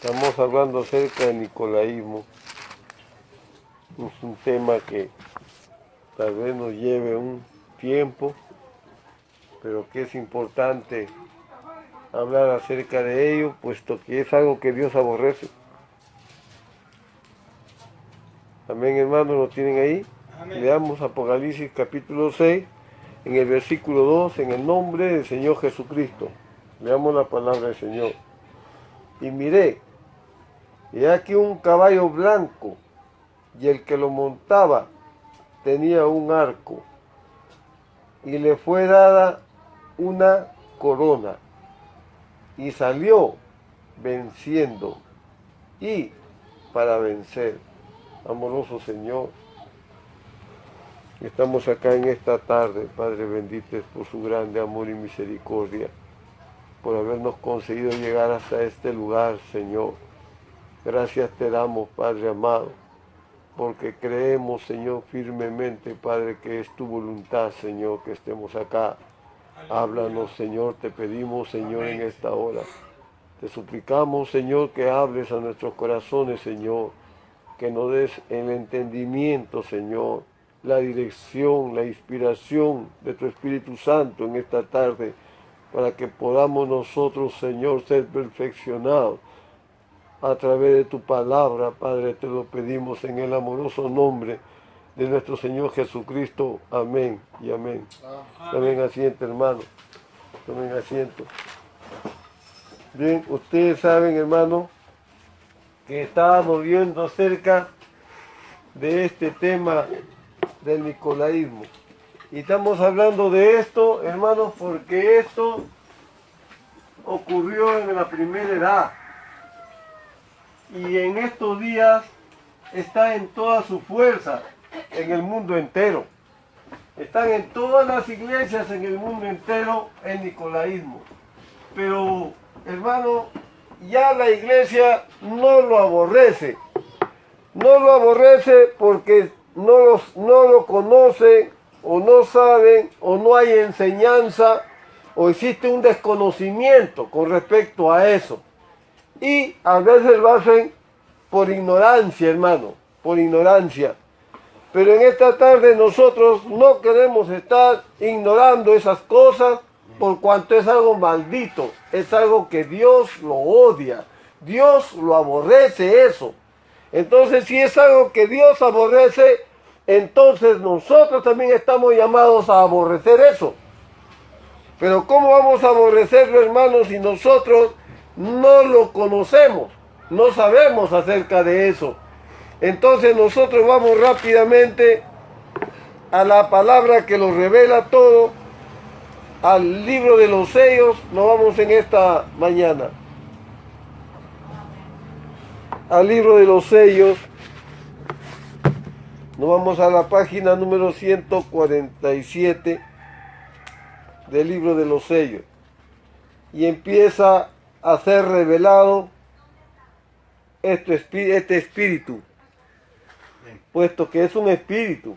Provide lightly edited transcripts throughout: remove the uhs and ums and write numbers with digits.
Estamos hablando acerca del nicolaísmo. Es un tema que tal vez nos lleve un tiempo, pero que es importante hablar acerca de ello, puesto que es algo que Dios aborrece. Amén, hermanos, ¿lo tienen ahí? Amén. Leamos Apocalipsis capítulo 6, en el versículo 2, en el nombre del Señor Jesucristo. Leamos la palabra del Señor. Y miré, y aquí un caballo blanco, y el que lo montaba tenía un arco, y le fue dada una corona, y salió venciendo, y para vencer. Amoroso Señor, estamos acá en esta tarde, Padre bendito por su grande amor y misericordia, por habernos conseguido llegar hasta este lugar, Señor. Gracias te damos, Padre amado, porque creemos, Señor, firmemente, Padre, que es tu voluntad, Señor, que estemos acá. Háblanos, Señor, te pedimos, Señor, en esta hora. Te suplicamos, Señor, que hables a nuestros corazones, Señor, que nos des el entendimiento, Señor, la dirección, la inspiración de tu Espíritu Santo en esta tarde, para que podamos nosotros, Señor, ser perfeccionados a través de tu palabra. Padre, te lo pedimos en el amoroso nombre de nuestro Señor Jesucristo. Amén y amén. Tomen asiento, hermano. Tomen asiento. Bien, ustedes saben, hermano, que estábamos viendo acerca de este tema del nicolaísmo. Y estamos hablando de esto, hermanos, porque esto ocurrió en la primera edad. Y en estos días está en toda su fuerza en el mundo entero. Están en todas las iglesias en el mundo entero el nicolaísmo. Pero, hermano, ya la iglesia no lo aborrece. No lo aborrece porque no lo conocen, o no saben, o no hay enseñanza, o existe un desconocimiento con respecto a eso. Y a veces lo hacen por ignorancia, hermano, por ignorancia. Pero en esta tarde nosotros no queremos estar ignorando esas cosas, por cuanto es algo maldito, es algo que Dios lo odia, Dios lo aborrece eso. Entonces, si es algo que Dios aborrece, entonces nosotros también estamos llamados a aborrecer eso. Pero ¿cómo vamos a aborrecerlo, hermanos, si nosotros no lo conocemos, no sabemos acerca de eso? Entonces nosotros vamos rápidamente a la palabra que lo revela todo, al libro de los sellos. Nos vamos en esta mañana al libro de los sellos. Nos vamos a la página número 147 del libro de los sellos, y empieza a ser revelado este espíritu, puesto que es un espíritu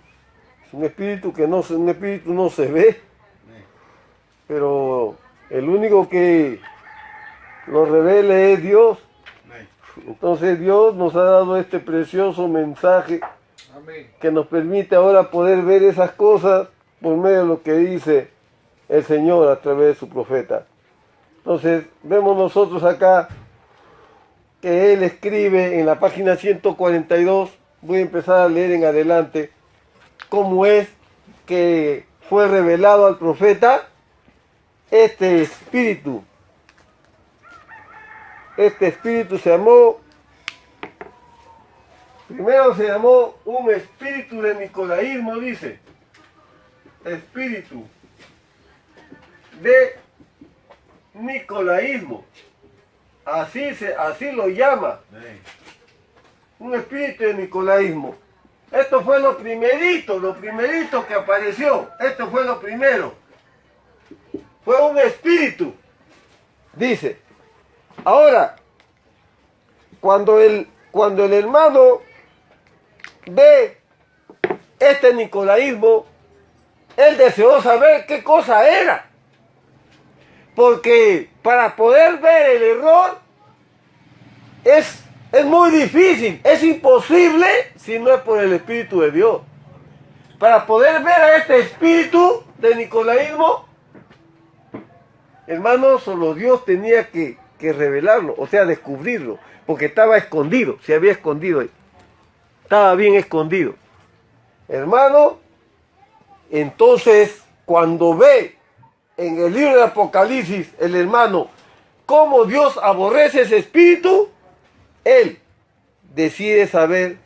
que un espíritu no se ve, pero el único que lo revele es Dios. Entonces Dios nos ha dado este precioso mensaje que nos permite ahora poder ver esas cosas por medio de lo que dice el Señor a través de su profeta. Entonces vemos nosotros acá que Él escribe en la página 142, voy a empezar a leer en adelante, cómo es que fue revelado al profeta este espíritu. Este espíritu primero se llamó un espíritu de nicolaísmo, dice. Espíritu de nicolaísmo. Así lo llama. Un espíritu de nicolaísmo. Esto fue lo primerito que apareció. Esto fue lo primero. Fue un espíritu, dice. Ahora, cuando el hermano ve este nicolaísmo, él deseó saber qué cosa era. Porque para poder ver el error, es muy difícil, es imposible si no es por el Espíritu de Dios. Para poder ver a este espíritu de nicolaísmo, hermanos, solo Dios tenía que revelarlo, o sea, descubrirlo, porque estaba escondido, se había escondido ahí. Estaba bien escondido. Hermano, entonces, cuando ve en el libro de Apocalipsis, el hermano, cómo Dios aborrece ese espíritu, él desea saber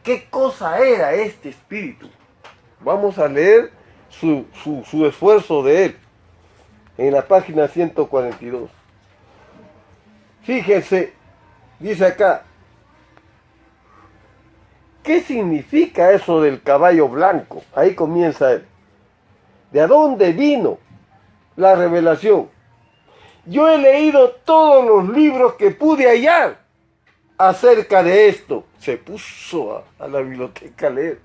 qué cosa era este espíritu. Vamos a leer su esfuerzo de él en la página 142. Fíjense, dice acá, ¿qué significa eso del caballo blanco? Ahí comienza él. ¿De dónde vino la revelación? Yo he leído todos los libros que pude hallar acerca de esto. Se puso a la biblioteca a leer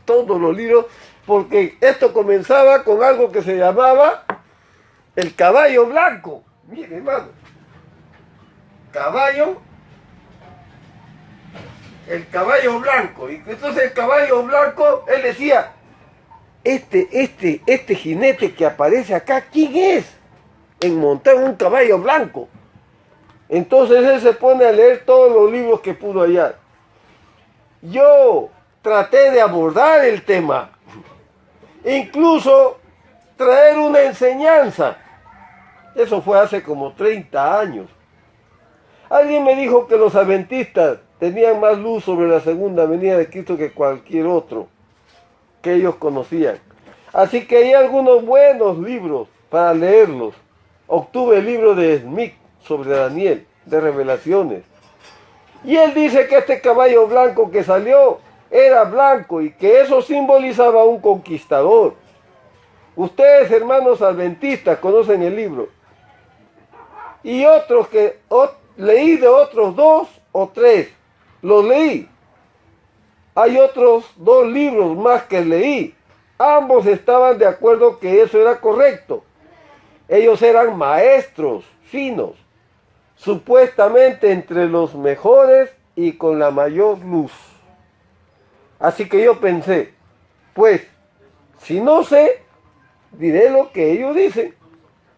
todos los libros, porque esto comenzaba con algo que se llamaba el caballo blanco. Miren, hermano, el caballo blanco. Y entonces el caballo blanco, él decía, este jinete que aparece acá, ¿quién es? En montar un caballo blanco. Entonces él se pone a leer todos los libros que pudo hallar. Yo traté de abordar el tema, incluso traer una enseñanza. Eso fue hace como 30 años. Alguien me dijo que los adventistas tenían más luz sobre la segunda venida de Cristo que cualquier otro que ellos conocían. Así que hay algunos buenos libros para leerlos. Obtuve el libro de Smith sobre Daniel, de Revelaciones. Y él dice que este caballo blanco que salió era blanco y que eso simbolizaba un conquistador. Ustedes, hermanos adventistas, conocen el libro. Y otros que leí de otros 2 o 3. Los leí. Hay otros 2 libros más que leí. Ambos estaban de acuerdo que eso era correcto. Ellos eran maestros finos, supuestamente entre los mejores y con la mayor luz. Así que yo pensé, pues, si no sé, diré lo que ellos dicen.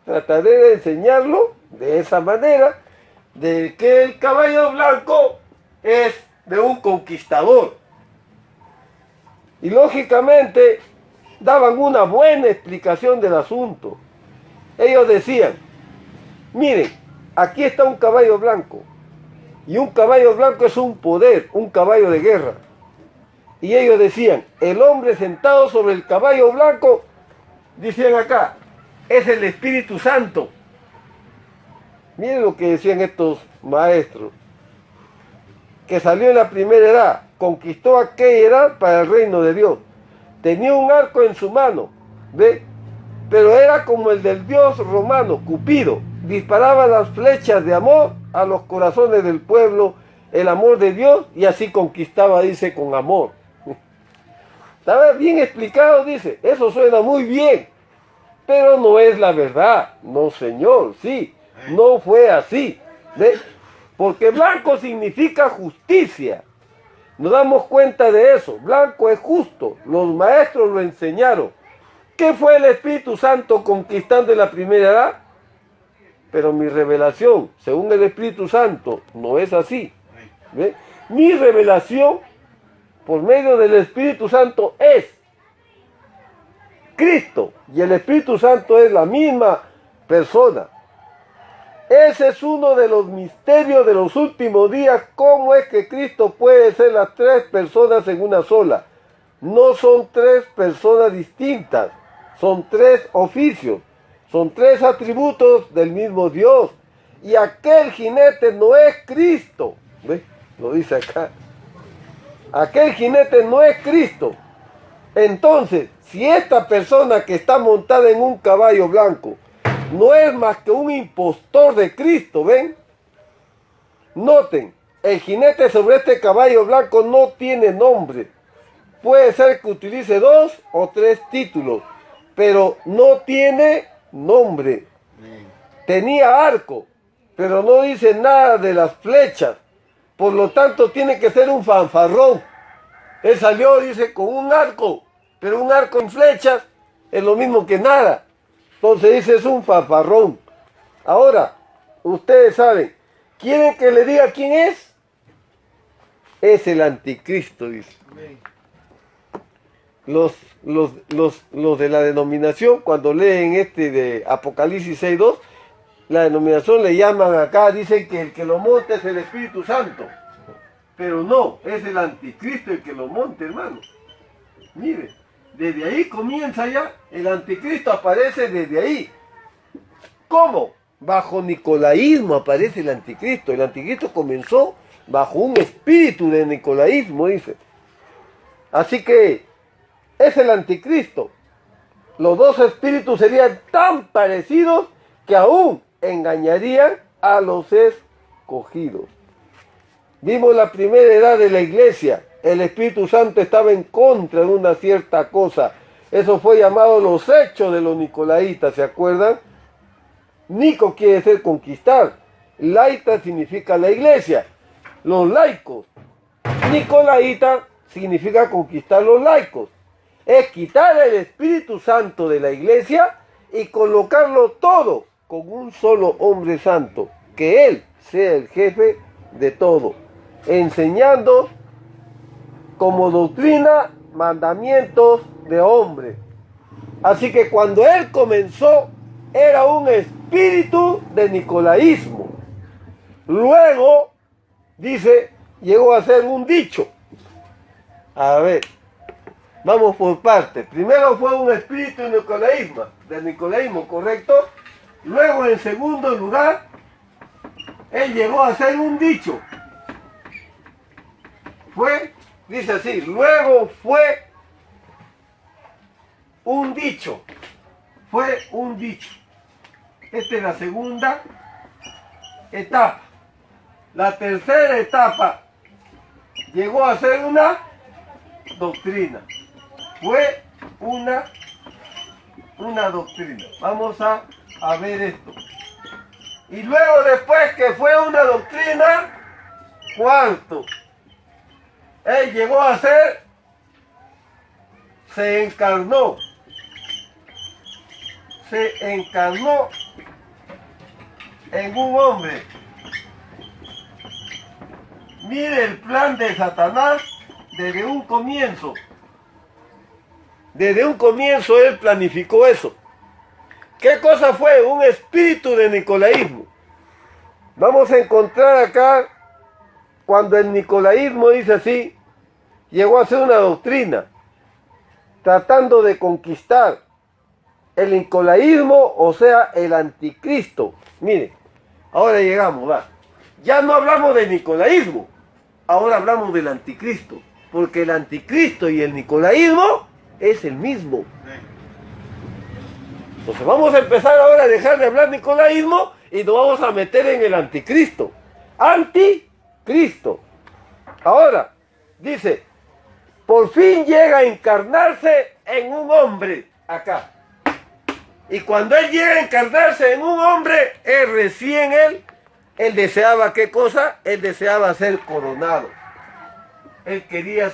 Trataré de enseñarlo de esa manera, de que el caballo blanco es de un conquistador. Y lógicamente daban una buena explicación del asunto. Ellos decían, miren, aquí está un caballo blanco. Y un caballo blanco es un poder, un caballo de guerra. Y ellos decían, el hombre sentado sobre el caballo blanco, decían acá, es el Espíritu Santo. Miren lo que decían estos maestros. Que salió en la primera edad, conquistó aquella edad para el reino de Dios. Tenía un arco en su mano, ¿ve? Pero era como el del dios romano, Cupido. Disparaba las flechas de amor a los corazones del pueblo, el amor de Dios, y así conquistaba, dice, con amor. Estaba bien explicado, dice, eso suena muy bien, pero no es la verdad. No, señor, sí, no fue así, ¿ve? Porque blanco significa justicia. Nos damos cuenta de eso. Blanco es justo. Los maestros lo enseñaron. ¿Qué fue el Espíritu Santo conquistando en la primera edad? Pero mi revelación, según el Espíritu Santo, no es así. ¿Ve? Mi revelación, por medio del Espíritu Santo, es Cristo. Y el Espíritu Santo es la misma persona. Ese es uno de los misterios de los últimos días. ¿Cómo es que Cristo puede ser las 3 personas en una sola? No son 3 personas distintas. Son 3 oficios. Son 3 atributos del mismo Dios. Y aquel jinete no es Cristo. ¿Ve? Lo dice acá. Aquel jinete no es Cristo. Entonces, si esta persona que está montada en un caballo blanco no es más que un impostor de Cristo, ¿ven? Noten, el jinete sobre este caballo blanco no tiene nombre. Puede ser que utilice 2 o 3 títulos, pero no tiene nombre. Tenía arco, pero no dice nada de las flechas. Por lo tanto, tiene que ser un fanfarrón. Él salió, dice, con un arco, pero un arco en flechas es lo mismo que nada. Entonces dice, es un fanfarrón. Ahora, ustedes saben, ¿quieren que le diga quién es? Es el anticristo, dice. Los de la denominación, cuando leen de Apocalipsis 6.2, la denominación le llaman acá, dicen que el que lo monta es el Espíritu Santo. Pero no, es el anticristo el que lo monta, hermano. Mire, desde ahí comienza ya, el anticristo aparece desde ahí. ¿Cómo? Bajo nicolaísmo aparece el anticristo. El anticristo comenzó bajo un espíritu de nicolaísmo, dice. Así que es el anticristo. Los dos espíritus serían tan parecidos que aún engañarían a los escogidos. Vimos la primera edad de la iglesia. El Espíritu Santo estaba en contra de una cierta cosa. Eso fue llamado los hechos de los nicolaitas, ¿se acuerdan? Nico quiere decir conquistar. Laita significa la iglesia. Los laicos. Nicolaita significa conquistar los laicos. Es quitar el Espíritu Santo de la iglesia y colocarlo todo con un solo hombre santo. Que Él sea el jefe de todo. Enseñando como doctrina mandamientos de hombre. Así que cuando Él comenzó, era un espíritu de nicolaísmo. Luego, dice, llegó a ser un dicho. A ver, vamos por partes. Primero fue un espíritu de nicolaísmo, ¿correcto? Luego, en segundo lugar, Él llegó a ser un dicho. Dice así, luego fue un dicho. Fue un dicho. Esta es la segunda etapa. La tercera etapa llegó a ser una doctrina. Fue una doctrina. Vamos a ver esto. Y luego, después que fue una doctrina, cuarto, Él llegó a ser, se encarnó en un hombre. Mire el plan de Satanás desde un comienzo. Desde un comienzo Él planificó eso. ¿Qué cosa fue? Un espíritu de nicolaísmo. Vamos a encontrar acá, cuando el nicolaísmo dice así, llegó a ser una doctrina, tratando de conquistar el nicolaísmo, o sea, el anticristo. Mire, ahora llegamos, va. Ya no hablamos del nicolaísmo, ahora hablamos del anticristo, porque el anticristo y el nicolaísmo es el mismo. Entonces vamos a empezar ahora a dejar de hablar nicolaísmo y nos vamos a meter en el anticristo. Anticristo. Ahora, dice, por fin llega a encarnarse en un hombre acá. Y cuando Él llega a encarnarse en un hombre, él deseaba, ¿qué cosa? Él deseaba ser coronado. Él quería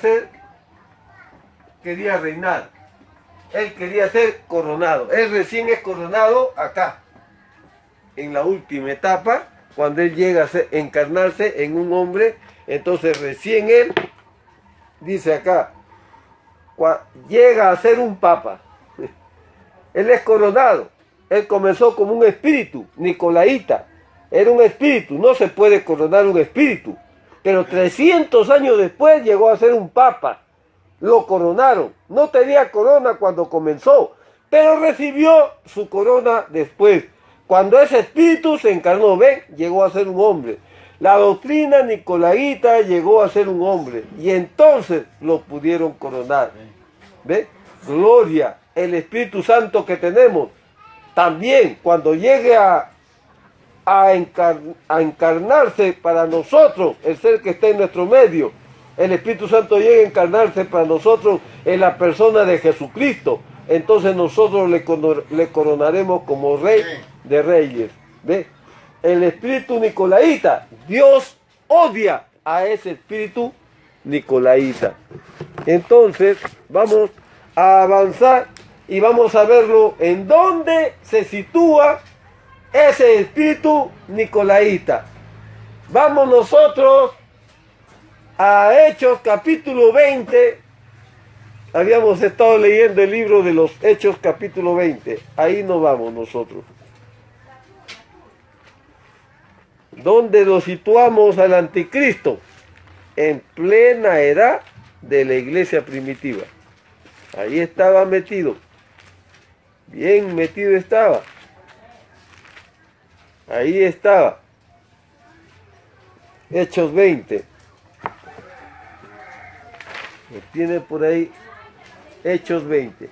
reinar. Él quería ser coronado. Él recién es coronado acá, en la última etapa, cuando Él llega a encarnarse en un hombre. Entonces recién Él, dice acá, llega a ser un papa. Él es coronado. Él comenzó como un espíritu, nicolaíta. Era un espíritu, no se puede coronar un espíritu. Pero 300 años después llegó a ser un papa. Lo coronaron. No tenía corona cuando comenzó, pero recibió su corona después. Cuando ese espíritu se encarnó, ¿ven? Llegó a ser un hombre. La doctrina nicolaíta llegó a ser un hombre. Y entonces lo pudieron coronar. ¿Ven? Gloria. El Espíritu Santo que tenemos. También cuando llegue a encarnarse para nosotros, el ser que está en nuestro medio, el Espíritu Santo llega a encarnarse para nosotros en la persona de Jesucristo, entonces nosotros le coronaremos como Rey de Reyes. ¿Ve? el espíritu nicolaíta. Dios odia a ese espíritu nicolaíta. Entonces, vamos a avanzar y vamos a verlo en dónde se sitúa ese espíritu nicolaíta. Vamos nosotros a Hechos capítulo 20. Habíamos estado leyendo el libro de los Hechos capítulo 20. Ahí nos vamos nosotros. ¿Dónde lo situamos al anticristo? En plena edad de la iglesia primitiva. Ahí estaba metido. Bien metido estaba. Ahí estaba. Hechos 20. Lo tiene por ahí. Hechos 20.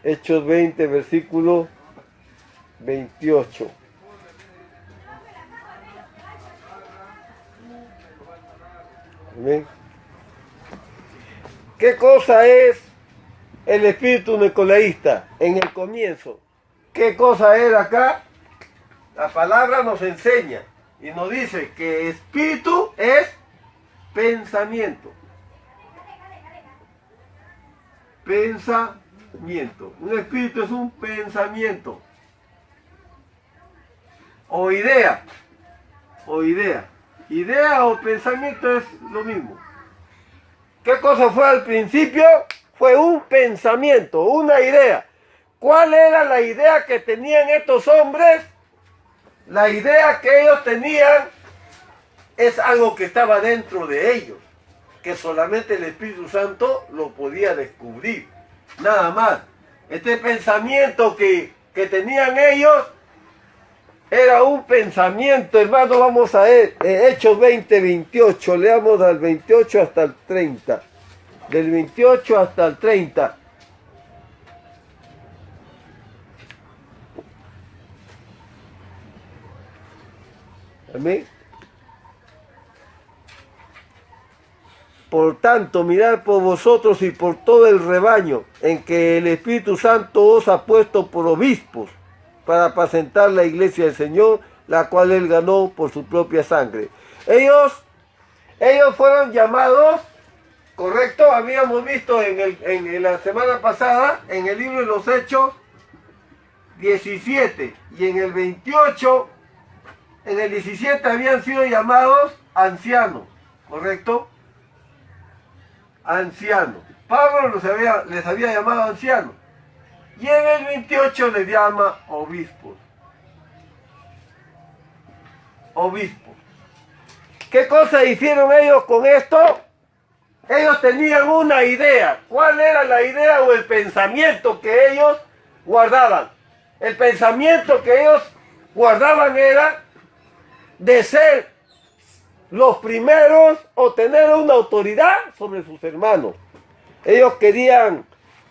Hechos 20, versículo 28. ¿Amén? ¿Qué cosa es el espíritu nicolaísta en el comienzo? ¿Qué cosa era acá? La palabra nos enseña y nos dice que espíritu es pensamiento. Pensamiento. Un espíritu es un pensamiento. O idea. O idea. Idea o pensamiento es lo mismo. ¿Qué cosa fue al principio? Fue un pensamiento, una idea. ¿Cuál era la idea que tenían estos hombres? La idea que ellos tenían es algo que estaba dentro de ellos, que solamente el Espíritu Santo lo podía descubrir, nada más. Este pensamiento que tenían ellos era un pensamiento, hermano. Vamos a ver, Hechos 20, 28, leamos del 28 hasta el 30, del 28 hasta el 30. Amén. Por tanto, mirad por vosotros y por todo el rebaño en que el Espíritu Santo os ha puesto por obispos para apacentar la iglesia del Señor, la cual Él ganó por su propia sangre. Ellos fueron llamados, correcto, habíamos visto en la semana pasada, en el libro de los Hechos 17 y en el 28, en el 17 habían sido llamados ancianos, correcto. Ancianos. Pablo les había llamado ancianos. Y en el 28 les llama obispos. Obispos. ¿Qué cosa hicieron ellos con esto? Ellos tenían una idea. ¿Cuál era la idea o el pensamiento que ellos guardaban? El pensamiento que ellos guardaban era de ser los primeros o tener una autoridad sobre sus hermanos. Ellos querían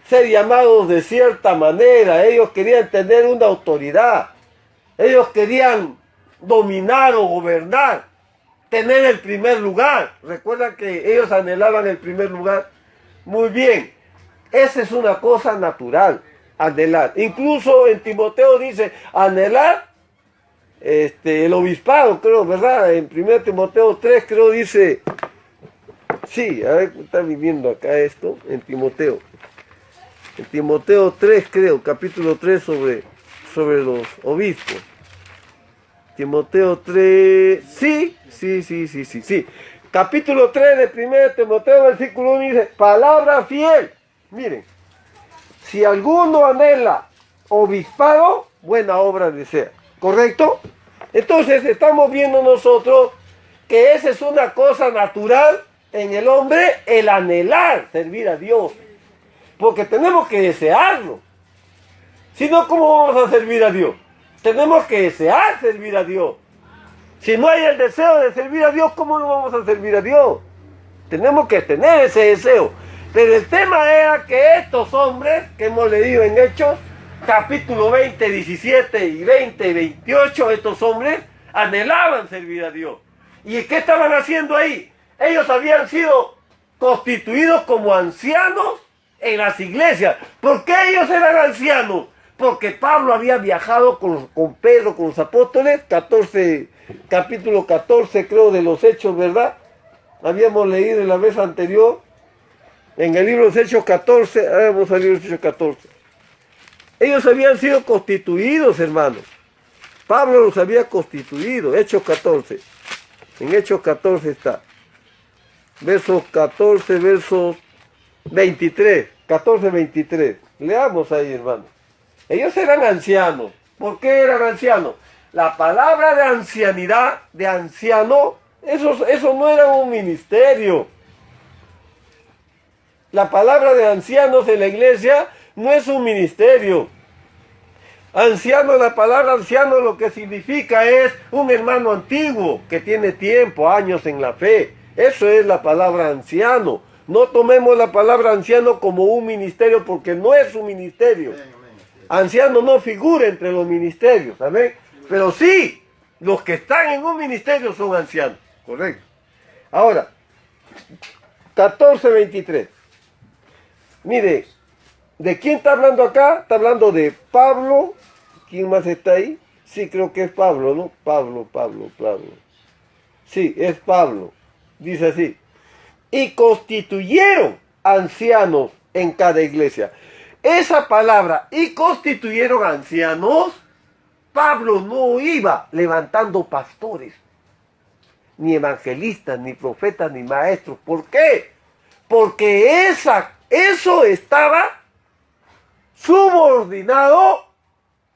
ser llamados de cierta manera, ellos querían tener una autoridad, ellos querían dominar o gobernar, tener el primer lugar. ¿Recuerdan que ellos anhelaban el primer lugar? Muy bien, esa es una cosa natural, anhelar. Incluso en Timoteo dice, anhelar el obispado, creo, ¿verdad? En 1 Timoteo 3, creo, dice, sí, a ver, está viviendo acá esto, en Timoteo 3, creo, capítulo 3 sobre los obispos. Timoteo 3, sí, capítulo 3 de 1 Timoteo, versículo 1, dice, palabra fiel. Miren, si alguno anhela obispado, buena obra desea. ¿Correcto? Entonces estamos viendo nosotros que esa es una cosa natural en el hombre, el anhelar servir a Dios. Porque tenemos que desearlo. Si no, ¿cómo vamos a servir a Dios? Tenemos que desear servir a Dios. Si no hay el deseo de servir a Dios, ¿cómo no vamos a servir a Dios? Tenemos que tener ese deseo. Pero el tema era que estos hombres que hemos leído en Hechos, capítulo 20, 17 y 20, 28, estos hombres anhelaban servir a Dios. ¿Y qué estaban haciendo ahí? Ellos habían sido constituidos como ancianos en las iglesias. ¿Por qué ellos eran ancianos? Porque Pablo había viajado con Pedro, con los apóstoles, capítulo 14 creo de los Hechos, ¿verdad? Habíamos leído en la vez anterior, en el libro de los Hechos 14, vamos a leer los Hechos 14. Ellos habían sido constituidos, hermanos. Pablo los había constituido, Hechos 14. En Hechos 14 está. Versos 14, versos 23. 14, 23. Leamos ahí, hermanos. Ellos eran ancianos. ¿Por qué eran ancianos? La palabra de ancianidad, de anciano, eso no era un ministerio. La palabra de ancianos en la iglesia no es un ministerio. Anciano, la palabra anciano lo que significa es un hermano antiguo que tiene tiempo, años en la fe. Eso es la palabra anciano. No tomemos la palabra anciano como un ministerio porque no es un ministerio. Anciano no figura entre los ministerios, ¿saben? Pero sí, los que están en un ministerio son ancianos, correcto. Ahora, 14:23. Mire, ¿de quién está hablando acá? Está hablando de Pablo. ¿Quién más está ahí? Sí, creo que es Pablo, ¿no? Pablo. Sí, es Pablo. Dice así. Y constituyeron ancianos en cada iglesia. Esa palabra, y constituyeron ancianos, Pablo no iba levantando pastores, ni evangelistas, ni profetas, ni maestros. ¿Por qué? Porque eso estaba subordinado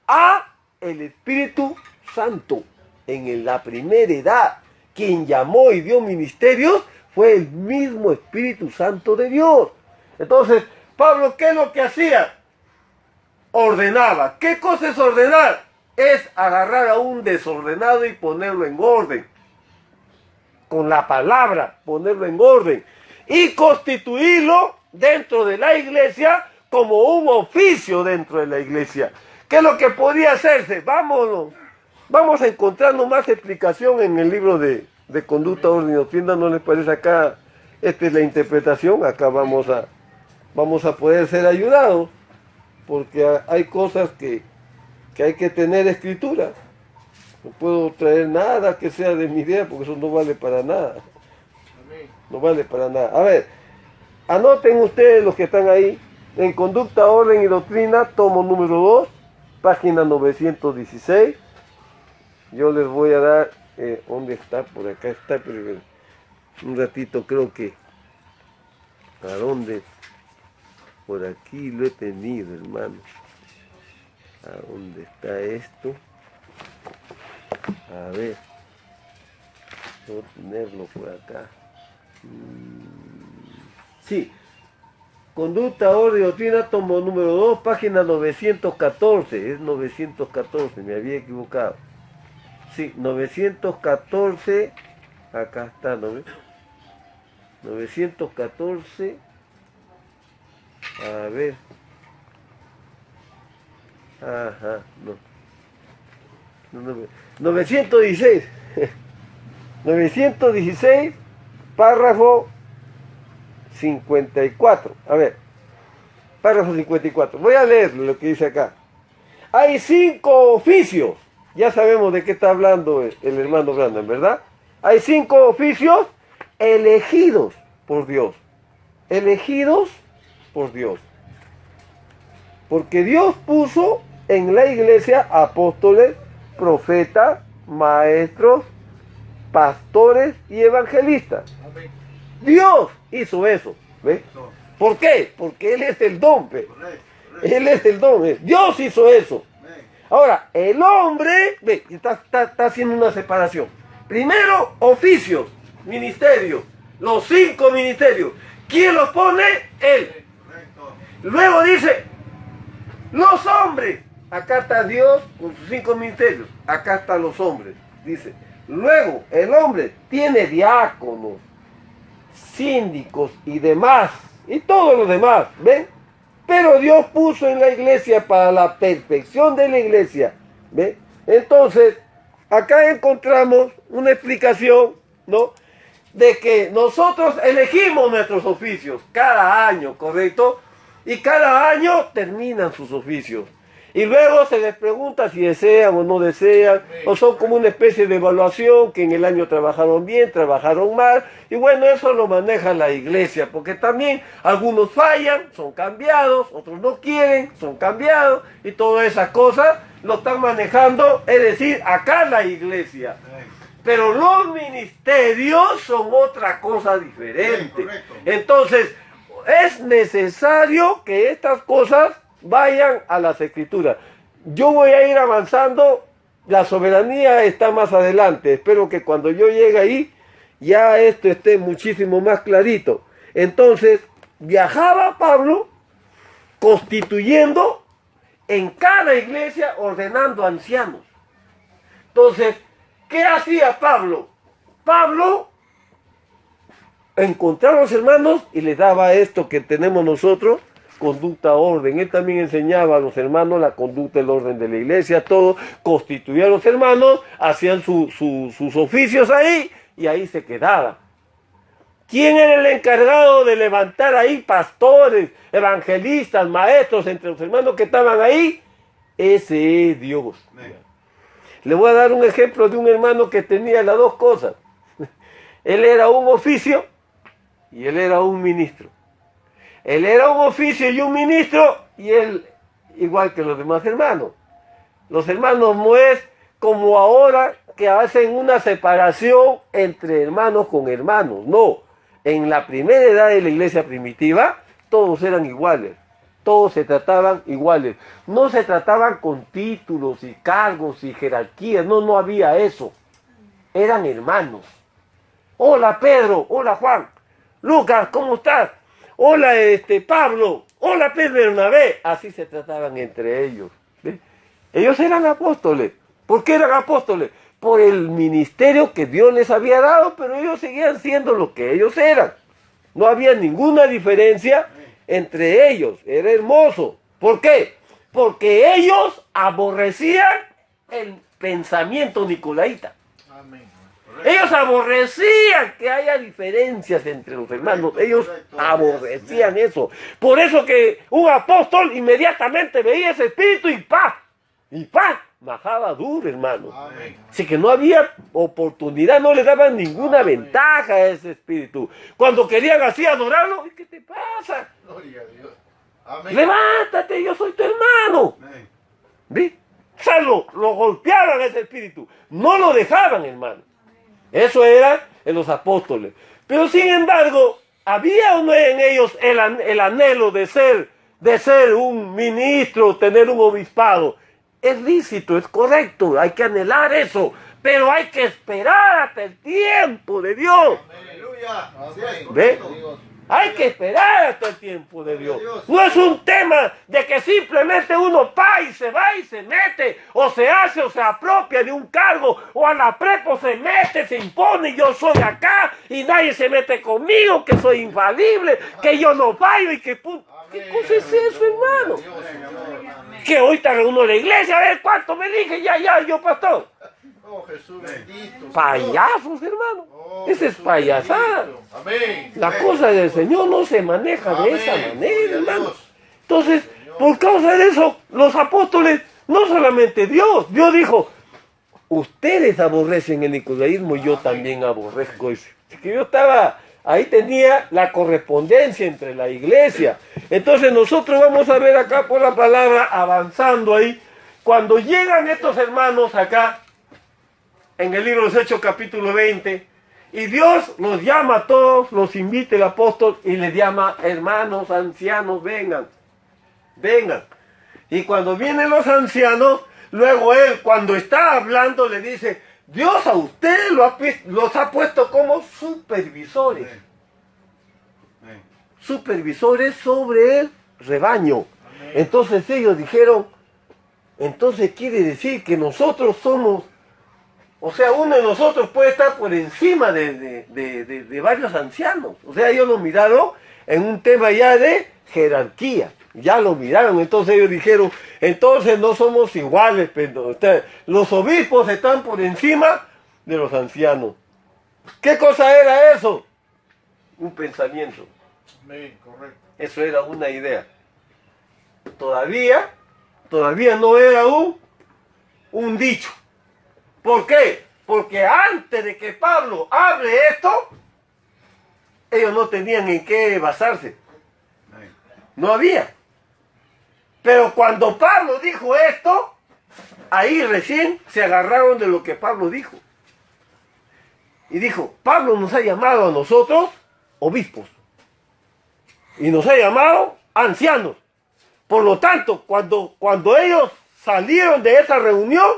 a el Espíritu Santo. En la primera edad, quien llamó y dio ministerios fue el mismo Espíritu Santo de Dios. Entonces, Pablo, ¿qué es lo que hacía? Ordenaba. ¿Qué cosa es ordenar? Es agarrar a un desordenado y ponerlo en orden. Con la palabra, ponerlo en orden. Y constituirlo dentro de la iglesia como un oficio dentro de la iglesia. ¿Qué es lo que podía hacerse? Vamos a encontrarnos más explicación en el libro de Conducta, Orden y Doctrina. ¿No les parece acá? Esta es la interpretación. Acá vamos a poder ser ayudados. Porque hay cosas que hay que tener escritura. No puedo traer nada que sea de mi idea porque eso no vale para nada. No vale para nada. A ver, anoten ustedes los que están ahí. En Conducta, Orden y Doctrina, tomo número 2, página 916. Yo les voy a dar, ¿dónde está? Por acá está, pero un ratito creo que, ¿a dónde? Por aquí lo he tenido, hermano. ¿A dónde está esto? A ver, voy a tenerlo por acá. Sí. Conducta, Orden y Doctrina, tomo número 2, página 914. Es 914, me había equivocado. Sí, 914. Acá está, ¿no ves? 914. A ver. Ajá, no. 916. 916, párrafo 54. A ver, párrafo 54. Voy a leer lo que dice acá. Hay 5 oficios. Ya sabemos de qué está hablando el hermano Brandon, ¿verdad? Hay 5 oficios elegidos por Dios. Elegidos por Dios. Porque Dios puso en la iglesia apóstoles, profetas, maestros, pastores y evangelistas. Dios hizo eso, ¿ves? ¿Por qué? Porque Él es el don, ¿ves? Él es el don, ¿ves? Dios hizo eso. Ahora, el hombre, ¿ves? Está haciendo una separación. Primero, oficios, ministerios, los 5 ministerios. ¿Quién los pone? Él. Luego dice, los hombres. Acá está Dios con sus 5 ministerios. Acá están los hombres. Dice, luego el hombre tiene diáconos, síndicos y demás. Y todos los demás, ¿ven? Pero Dios puso en la iglesia para la perfección de la iglesia. ¿Ven? Entonces, acá encontramos una explicación, ¿no? De que nosotros elegimos nuestros oficios cada año, ¿correcto? Y cada año terminan sus oficios. Y luego se les pregunta si desean o no desean, o son como una especie de evaluación, que en el año trabajaron bien, trabajaron mal, y bueno, eso lo maneja la iglesia, porque también algunos fallan, son cambiados, otros no quieren, son cambiados, y todas esas cosas lo están manejando, es decir, acá la iglesia. Pero los ministerios son otra cosa diferente. Entonces, es necesario que estas cosas vayan a las escrituras. Yo voy a ir avanzando, la soberanía está más adelante. Espero que cuando yo llegue ahí, ya esto esté muchísimo más clarito. Entonces, viajaba Pablo constituyendo en cada iglesia, ordenando ancianos. Entonces, ¿qué hacía Pablo? Pablo encontraba a los hermanos y les daba esto que tenemos nosotros, conducta, orden. Él también enseñaba a los hermanos la conducta, el orden de la iglesia, todo, constituía a los hermanos, hacían sus oficios ahí y ahí se quedaba. ¿Quién era el encargado de levantar ahí pastores, evangelistas, maestros entre los hermanos que estaban ahí? Ese es Dios. Le voy a dar un ejemplo de un hermano que tenía las dos cosas. Él era un oficio y él era un ministro. Él era un oficio y un ministro, y él, igual que los demás hermanos. Los hermanos no es como ahora que hacen una separación entre hermanos con hermanos. No, en la primera edad de la iglesia primitiva, todos eran iguales. Todos se trataban iguales. No se trataban con títulos y cargos y jerarquías. No, no había eso. Eran hermanos. Hola Pedro, hola Juan. Lucas, ¿cómo estás? Hola Pablo, hola Pedro Bernabé. Así se trataban entre ellos. ¿Ve? Ellos eran apóstoles. ¿Por qué eran apóstoles? Por el ministerio que Dios les había dado, pero ellos seguían siendo lo que ellos eran. No había ninguna diferencia entre ellos. Era hermoso. ¿Por qué? Porque ellos aborrecían el pensamiento nicolaíta. Ellos aborrecían que haya diferencias entre los hermanos. Ellos aborrecían eso. Por eso que un apóstol inmediatamente veía ese espíritu y ¡pa! Y ¡pa! Bajaba duro, hermano. Así que no había oportunidad, no le daban ninguna ventaja a ese espíritu. Cuando querían así adorarlo, ¿qué te pasa? Gloria a Dios. Amén. Levántate, yo soy tu hermano. ¿Ves? O sea, lo golpeaban ese espíritu. No lo dejaban, hermano. Eso era en los apóstoles. Pero sin embargo, ¿había o no en ellos el anhelo de ser un ministro, tener un obispado? Es lícito, es correcto, hay que anhelar eso, pero hay que esperar hasta el tiempo de Dios. Aleluya. ¿Ve? Hay que esperar hasta el tiempo de Dios. No es un tema de que simplemente uno va y se mete, o se hace o se apropia de un cargo, o a la prepo se mete, se impone, y yo soy acá, y nadie se mete conmigo, que soy infalible, que yo no fallo, y que... ¿Qué cosa es eso, hermano? Que ahorita reúno la iglesia, a ver cuánto me dije, ya, yo pastor. Oh, Jesús bendito. Payasos, hermano. Esa es payasada. Amén. La cosa del Señor no se maneja de esa manera, hermano. Entonces, por causa de eso, los apóstoles, no solamente Dios dijo, ustedes aborrecen el nicolaísmo, yo también aborrezco eso. Así que yo estaba, ahí tenía la correspondencia entre la iglesia. Entonces nosotros vamos a ver acá por la palabra, avanzando ahí, cuando llegan estos hermanos acá, en el libro de los Hechos capítulo 20, y Dios los llama a todos, los invita el apóstol y les llama hermanos, ancianos, vengan. Y cuando vienen los ancianos, luego él cuando está hablando le dice, Dios a ustedes los ha puesto como supervisores. Supervisores sobre el rebaño. Entonces ellos dijeron, entonces quiere decir que nosotros somos... O sea, uno de nosotros puede estar por encima de varios ancianos. O sea, ellos lo miraron en un tema ya de jerarquía. Ya lo miraron, entonces ellos dijeron, entonces no somos iguales, pero los obispos están por encima de los ancianos. ¿Qué cosa era eso? Un pensamiento. Amén, correcto. Eso era una idea. todavía no era un dicho. ¿Por qué? Porque antes de que Pablo hable esto, ellos no tenían en qué basarse. No había. Pero cuando Pablo dijo esto, ahí recién se agarraron de lo que Pablo dijo. Y dijo, Pablo nos ha llamado a nosotros obispos. Y nos ha llamado ancianos. Por lo tanto, cuando ellos salieron de esa reunión,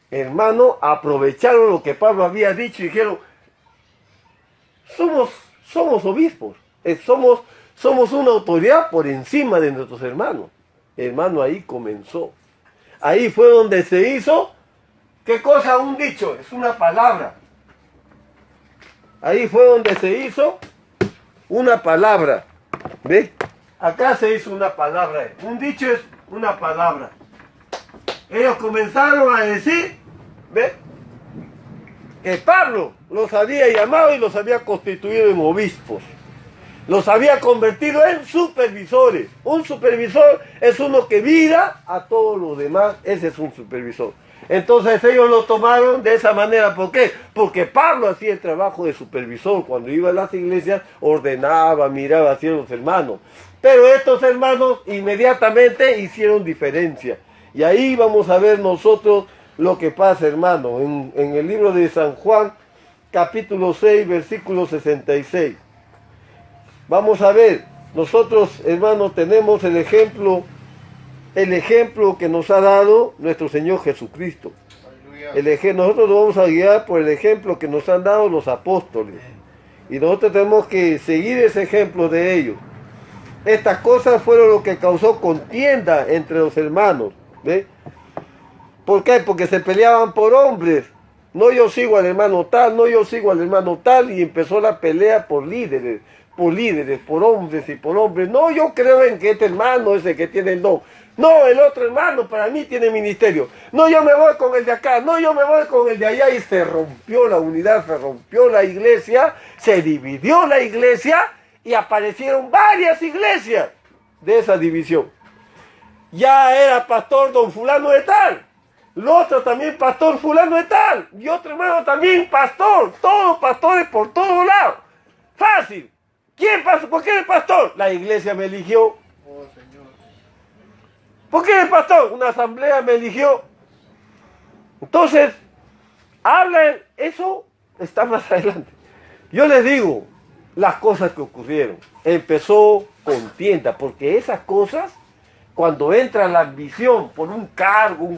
hermano, aprovecharon lo que Pablo había dicho y dijeron, somos obispos, somos una autoridad por encima de nuestros hermanos. Hermano, ahí comenzó. Ahí fue donde se hizo, ¿qué cosa? Un dicho, es una palabra. Ahí fue donde se hizo una palabra. ¿Ve? Acá se hizo una palabra. Un dicho es una palabra. Ellos comenzaron a decir, ¿ve? Que Pablo los había llamado y los había constituido en obispos. Los había convertido en supervisores. Un supervisor es uno que mira a todos los demás. Ese es un supervisor. Entonces ellos lo tomaron de esa manera. ¿Por qué? Porque Pablo hacía el trabajo de supervisor. Cuando iba a las iglesias, ordenaba, miraba hacia los hermanos. Pero estos hermanos inmediatamente hicieron diferencia. Y ahí vamos a ver nosotros lo que pasa, hermano. En el libro de San Juan, capítulo 6, versículo 66. Vamos a ver. Nosotros, hermanos, tenemos el ejemplo que nos ha dado nuestro Señor Jesucristo. Nosotros nos vamos a guiar por el ejemplo que nos han dado los apóstoles. Y nosotros tenemos que seguir ese ejemplo de ellos. Estas cosas fueron lo que causó contienda entre los hermanos. ¿Ve? ¿Por qué? Porque se peleaban por hombres. No, yo sigo al hermano tal, no, yo sigo al hermano tal. Y empezó la pelea por líderes, por hombres y por hombres. No, yo creo en que este hermano es el que tiene el don. No, el otro hermano para mí tiene ministerio. No, yo me voy con el de acá. No, yo me voy con el de allá. Y se rompió la unidad, se rompió la iglesia, se dividió la iglesia y aparecieron varias iglesias de esa división. Ya era pastor don fulano de tal. El otro también pastor fulano de tal. Y otro hermano también pastor. Todos pastores por todos lados. Fácil. ¿Quién pasó? ¿Por qué eres pastor? La iglesia me eligió. Oh, Señor. ¿Por qué eres pastor? Una asamblea me eligió. Entonces, hablan, eso está más adelante. Yo les digo las cosas que ocurrieron. Empezó contienda, porque esas cosas, cuando entra la ambición por un cargo,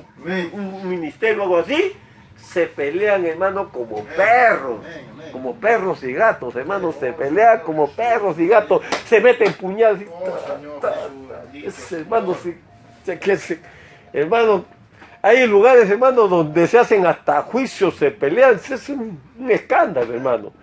un ministerio o algo así, se pelean, hermano, como perros. Como perros y gatos, hermanos, se pelean como perros y gatos, se meten puñadas. Hermano, hay lugares, hermano, donde se hacen hasta juicios, se pelean, es un escándalo, hermano.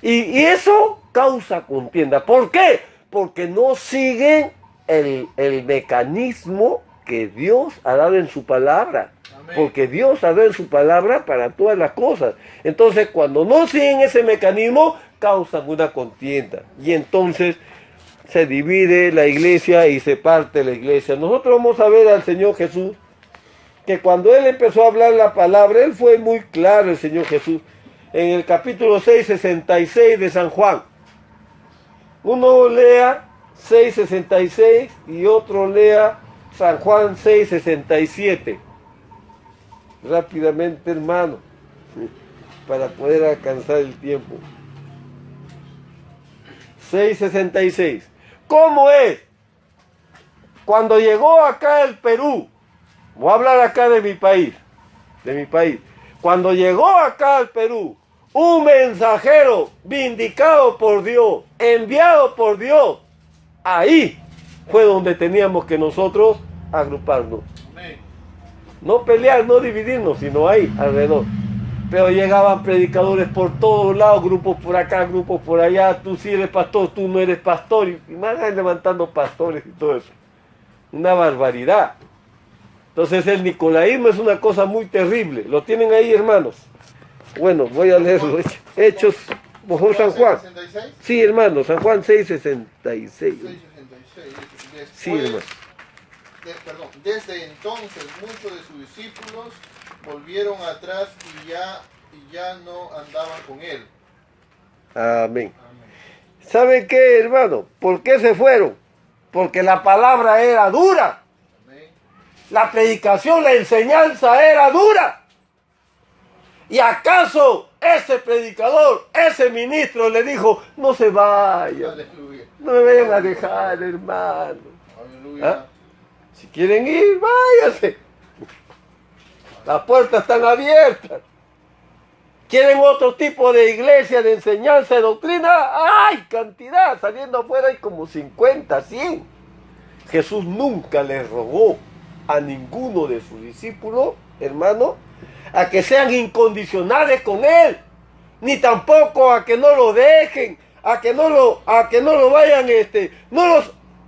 Y eso causa contienda. ¿Por qué? Porque no siguen el mecanismo que Dios ha dado en su palabra. Porque Dios ha dado en su palabra para todas las cosas. Entonces, cuando no siguen ese mecanismo, causan una contienda. Y entonces se divide la iglesia y se parte la iglesia. Nosotros vamos a ver al Señor Jesús, que cuando Él empezó a hablar la palabra, Él fue muy claro, el Señor Jesús. En el capítulo 6, 66 de San Juan. Uno lea 6:66 y otro lea San Juan 6:67. Rápidamente, hermano, para poder alcanzar el tiempo. 6:66. ¿Cómo es? Cuando llegó acá el Perú, voy a hablar acá de mi país, cuando llegó acá al Perú, un mensajero vindicado por Dios, enviado por Dios, ahí fue donde teníamos que nosotros agruparnos. No pelear, no dividirnos, sino ahí, alrededor. Pero llegaban predicadores por todos lados, grupos por acá, grupos por allá. Tú sí eres pastor, tú no eres pastor. Y van levantando pastores y todo eso. Una barbaridad. Entonces el nicolaísmo es una cosa muy terrible. ¿Lo tienen ahí, hermanos? Bueno, voy a leerlo. Hechos, por San Juan. ¿6:66? Sí, hermano, San Juan 6:66. 6:66. Sí, hermano. Desde entonces muchos de sus discípulos volvieron atrás y ya no andaban con él. Amén. ¿Saben qué, hermano? ¿Por qué se fueron? Porque la palabra era dura. Amén. La predicación, la enseñanza era dura. ¿Y acaso ese predicador, ese ministro le dijo, no se vayan, Aleluya. no me vayan a dejar, hermano? Aleluya. ¿Ah? Si quieren ir, váyanse. Las puertas están abiertas. ¿Quieren otro tipo de iglesia, de enseñanza, de doctrina? ¡Ay, cantidad! Saliendo afuera hay como 50, 100. Jesús nunca le rogó a ninguno de sus discípulos, hermano, a que sean incondicionales con él, ni tampoco a que no lo dejen, a que no lo vayan,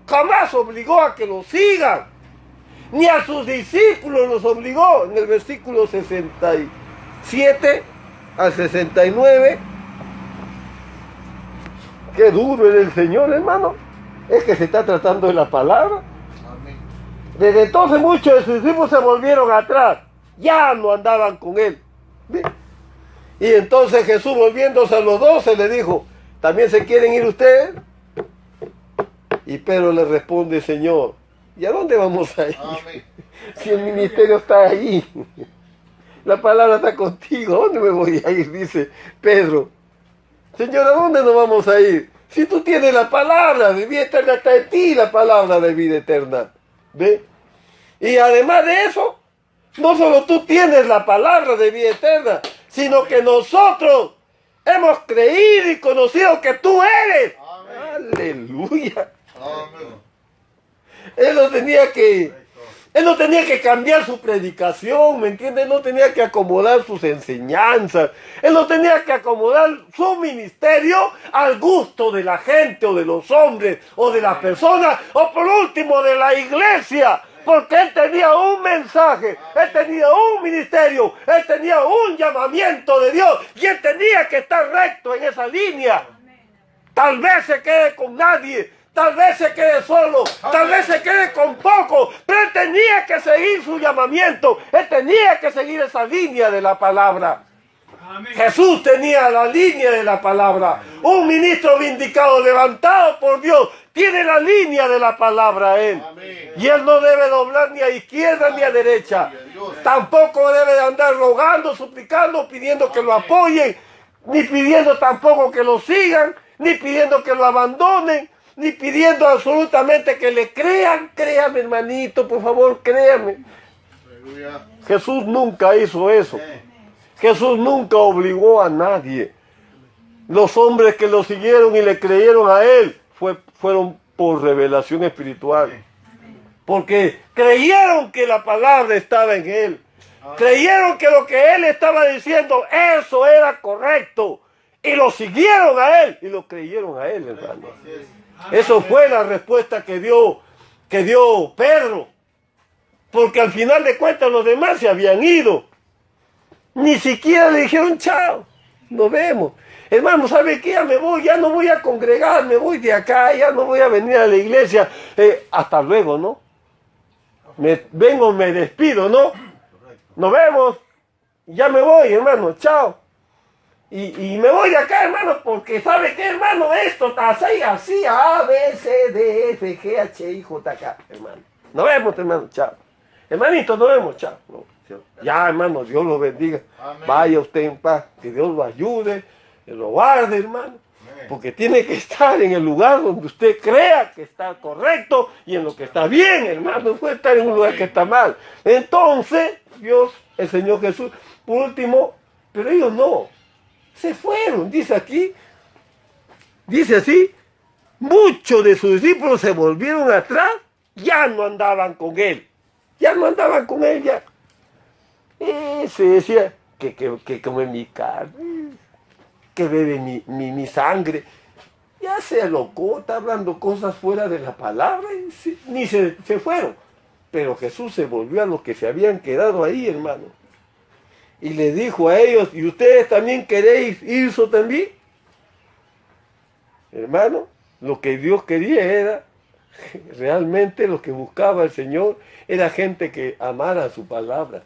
jamás obligó a que lo sigan, ni a sus discípulos los obligó. En el versículo 67 al 69, qué duro es el Señor, hermano. Es que se está tratando de la palabra. Amén. Desde entonces muchos de sus discípulos se volvieron atrás, ya no andaban con él. ¿Ve? Y entonces Jesús, volviéndose a los 12, le dijo, ¿también se quieren ir ustedes? Y Pedro le responde, Señor, ¿y a dónde vamos a ir? Amén. Si el ministerio está ahí, la palabra está contigo, ¿a dónde me voy a ir? Dice Pedro. Señor, ¿a dónde nos vamos a ir? Si tú tienes la palabra de vida eterna, está en ti la palabra de vida eterna. ¿Ve? Y además de eso, no solo tú tienes la palabra de vida eterna, sino que nosotros hemos creído y conocido que tú eres. Amén. Aleluya. Amén. Él no tenía que cambiar su predicación, ¿me entiendes? Él no tenía que acomodar sus enseñanzas. Él no tenía que acomodar su ministerio al gusto de la gente o de los hombres o de las personas o por último de la iglesia. Porque él tenía un mensaje, él tenía un ministerio, él tenía un llamamiento de Dios y él tenía que estar recto en esa línea. Tal vez se quede con nadie, tal vez se quede solo, tal vez se quede con poco, pero él tenía que seguir su llamamiento, él tenía que seguir esa línea de la palabra. Amén. Jesús tenía la línea de la palabra. Un ministro vindicado, levantado por Dios, tiene la línea de la palabra él. Amén. Y él no debe doblar ni a izquierda ni a derecha. Tampoco debe de andar rogando, suplicando, pidiendo que lo apoyen, ni pidiendo tampoco que lo sigan, ni pidiendo que lo abandonen, ni pidiendo absolutamente que le crean. Créame, hermanito, por favor, créame. Aleluya. Jesús nunca hizo eso. Jesús nunca obligó a nadie. Los hombres que lo siguieron y le creyeron a él fueron por revelación espiritual. Porque creyeron que la palabra estaba en él. Creyeron que lo que él estaba diciendo, eso era correcto. Y lo siguieron a él y lo creyeron a él, hermano. Eso fue la respuesta que dio Pedro. Porque al final de cuentas los demás se habían ido. Ni siquiera le dijeron chao, nos vemos. Hermano, ¿sabe qué? Ya me voy, ya no voy a congregar, me voy de acá, ya no voy a venir a la iglesia. Hasta luego, ¿no? Me despido, ¿no? Nos vemos, ya me voy, hermano, chao. Y me voy de acá, hermano, porque ¿sabe qué, hermano? Esto está así, A, B, C, D, F, G, H, I, J, K, hermano. Nos vemos, hermano, chao. Hermanito, nos vemos, chao. Ya, hermano, Dios lo bendiga. Amén. Vaya usted en paz, que Dios lo ayude, que lo guarde, hermano. Porque tiene que estar en el lugar donde usted crea que está correcto y en lo que está bien, hermano. No puede estar en un lugar que está mal. Entonces, Dios, el Señor Jesús, por último, pero ellos no. Se fueron, dice aquí. Dice así, muchos de sus discípulos se volvieron atrás, ya no andaban con él. Ya no andaban con él, ya. Se decía que come mi carne, que bebe mi sangre. Ya se alocó, está hablando cosas fuera de la palabra, y ni se fueron. Pero Jesús se volvió a los que se habían quedado ahí, hermano. Y le dijo a ellos, ¿y ustedes también queréis irse también? Hermano, lo que Dios quería era Realmente lo que buscaba el Señor era gente que amara su palabra,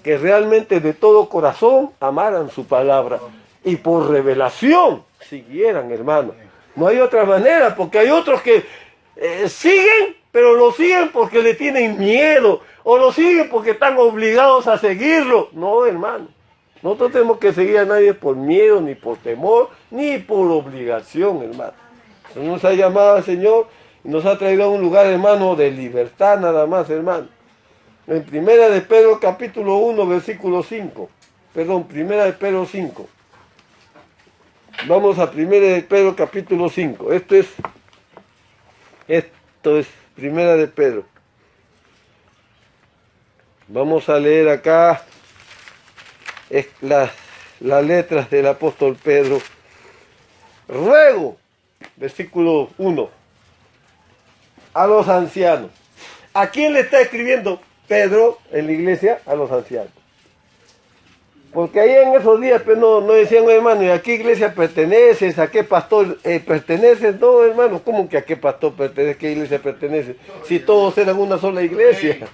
que realmente de todo corazón amaran su palabra y por revelación siguieran, hermano. No hay otra manera, porque hay otros que siguen, pero lo siguen porque le tienen miedo, o lo siguen porque están obligados a seguirlo. No, hermano. Nosotros tenemos que seguir a nadie por miedo, ni por temor, ni por obligación, hermano. Nos ha llamado el Señor y nos ha traído a un lugar, hermano, de libertad nada más, hermano. En Primera de Pedro, capítulo 1, versículo 5. Perdón, Primera de Pedro 5. Vamos a Primera de Pedro, capítulo 5. Esto es Primera de Pedro. Vamos a leer acá las letras del apóstol Pedro. Ruego, versículo 1, a los ancianos. ¿A quién le está escribiendo Pedro en la iglesia? A los ancianos. Porque ahí en esos días pues, no decían, hermano, ¿y a qué iglesia perteneces? ¿A qué pastor perteneces? No, hermano, ¿cómo que a qué pastor perteneces? ¿Qué iglesia perteneces? Si todos eran una sola iglesia.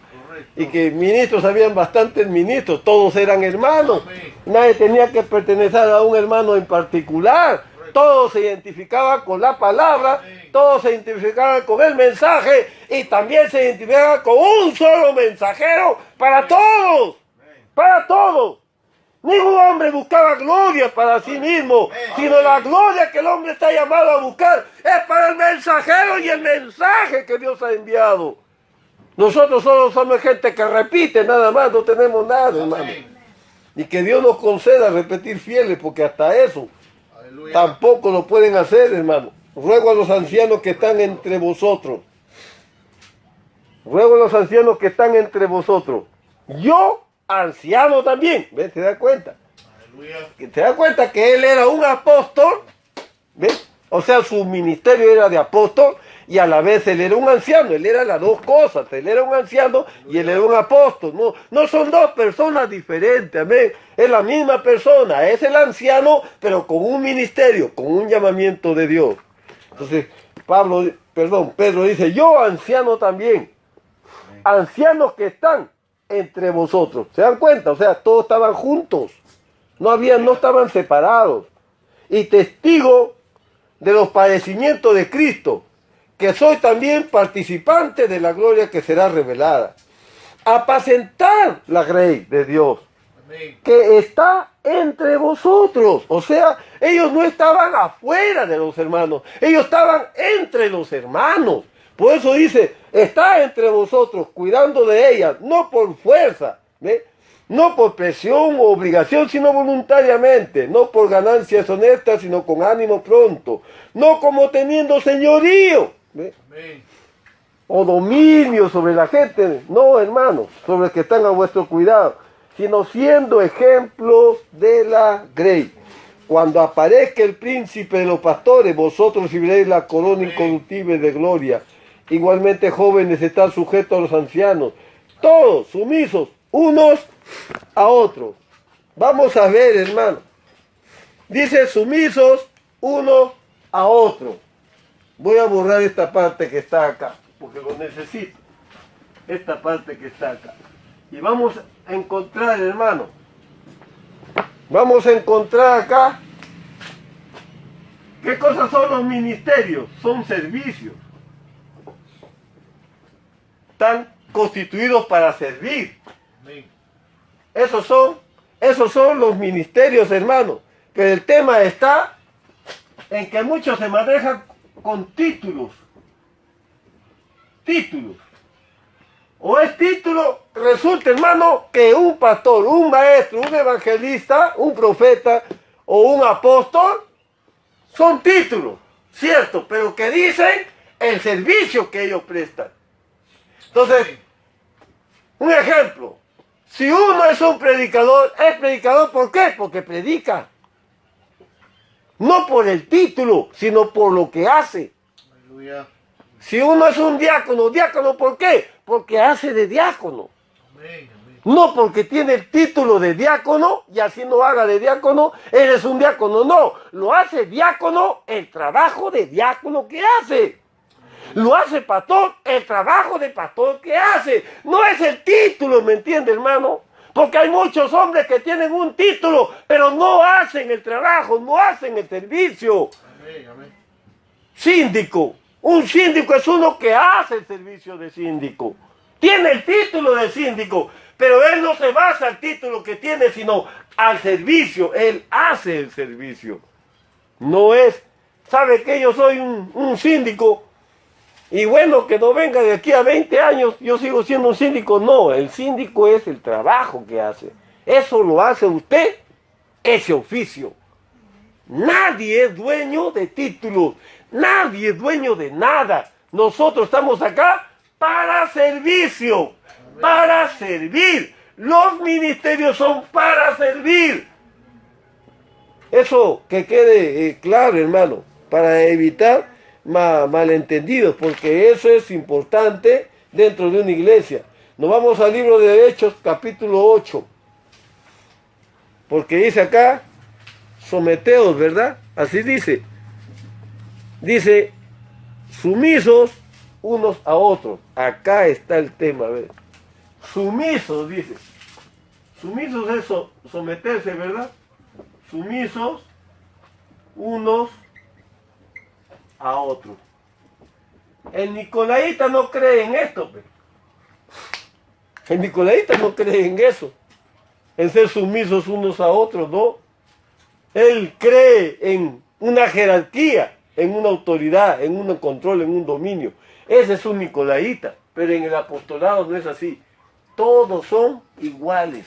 Y que ministros, habían bastantes ministros, todos eran hermanos. Nadie tenía que pertenecer a un hermano en particular. Todos se identificaban con la palabra, todos se identificaban con el mensaje y también se identificaban con un solo mensajero para todos. Para todos. Ningún hombre buscaba gloria para sí mismo, sino la gloria que el hombre está llamado a buscar es para el mensajero y el mensaje que Dios ha enviado. Nosotros solo somos gente que repite nada más, no tenemos nada, hermano. Y que Dios nos conceda repetir fieles, porque hasta eso tampoco lo pueden hacer, hermano. Ruego a los ancianos que están entre vosotros. Ruego a los ancianos que están entre vosotros. Yo, anciano también. ¿Ves? ¿Te das cuenta? ¿Te das cuenta que él era un apóstol? ¿Ves? O sea, su ministerio era de apóstol y a la vez él era un anciano. Él era las dos cosas. Él era un anciano y él era un apóstol. No son dos personas diferentes. Amén. Es la misma persona. Es el anciano, pero con un ministerio, con un llamamiento de Dios. Entonces, Pedro dice, yo anciano también. Ancianos que están entre vosotros. ¿Se dan cuenta? O sea, todos estaban juntos. No estaban separados. Y testigo de los padecimientos de Cristo, que soy también participante de la gloria que será revelada. Apacentar la grey de Dios, que está entre vosotros. O sea, ellos no estaban afuera de los hermanos, ellos estaban entre los hermanos. Por eso dice, está entre vosotros, cuidando de ella, no por fuerza, ¿ve? No por presión o obligación, sino voluntariamente, no por ganancias honestas, sino con ánimo pronto, no como teniendo señorío, ¿ve? O dominio sobre la gente, no, hermanos, sobre los que están a vuestro cuidado, sino siendo ejemplos de la grey. Cuando aparezca el príncipe de los pastores, vosotros recibiréis la corona incorruptible de gloria. Igualmente, jóvenes, están sujetos a los ancianos, todos sumisos, unos a otros. Vamos a ver, hermano. Dice sumisos uno a otro. Voy a borrar esta parte que está acá, porque lo necesito. Esta parte que está acá. Y vamos a encontrar, hermano. Vamos a encontrar acá. ¿Qué cosas son los ministerios? Son servicios. Están constituidos para servir. Esos son los ministerios, hermano. Pero el tema está en que muchos se manejan con títulos. Títulos. O es título, resulta, hermano, que un pastor, un maestro, un evangelista, un profeta o un apóstol son títulos, cierto, pero que dicen el servicio que ellos prestan. Entonces, un ejemplo. Si uno es un predicador, es predicador ¿por qué? Porque predica. No por el título, sino por lo que hace. Aleluya. Si uno es un diácono, diácono ¿por qué? Porque hace de diácono. Amén, amén. No porque tiene el título de diácono y así no haga de diácono, eres un diácono. No, lo hace diácono el trabajo de diácono que hace. Lo hace pastor, el trabajo de pastor que hace. No es el título, ¿me entiende, hermano? Porque hay muchos hombres que tienen un título, pero no hacen el trabajo, no hacen el servicio. Amén, amén. Síndico. Un síndico es uno que hace el servicio de síndico. Tiene el título de síndico, pero él no se basa al título que tiene, sino al servicio. Él hace el servicio. No es, sabe que yo soy un síndico, y bueno, que no venga de aquí a 20 años, yo sigo siendo un síndico. No, el síndico es el trabajo que hace. Eso lo hace usted, ese oficio. Nadie es dueño de títulos, nadie es dueño de nada. Nosotros estamos acá para servicio, para servir. Los ministerios son para servir. Eso que quede claro, hermano, para evitar malentendidos, porque eso es importante dentro de una iglesia. Nos vamos al libro de Hechos, capítulo 8, porque dice acá, someteos, ¿verdad? Así dice. Dice, sumisos unos a otros. Acá está el tema, ¿ves? Sumisos, dice. Sumisos es someterse, ¿verdad? Sumisos unos a otros. El nicolaíta no cree en esto, pues. El nicolaíta no cree en eso, en ser sumisos unos a otros, no. Él cree en una jerarquía, en una autoridad, en un control, en un dominio. Ese es un nicolaíta, pero en el apostolado no es así. Todos son iguales.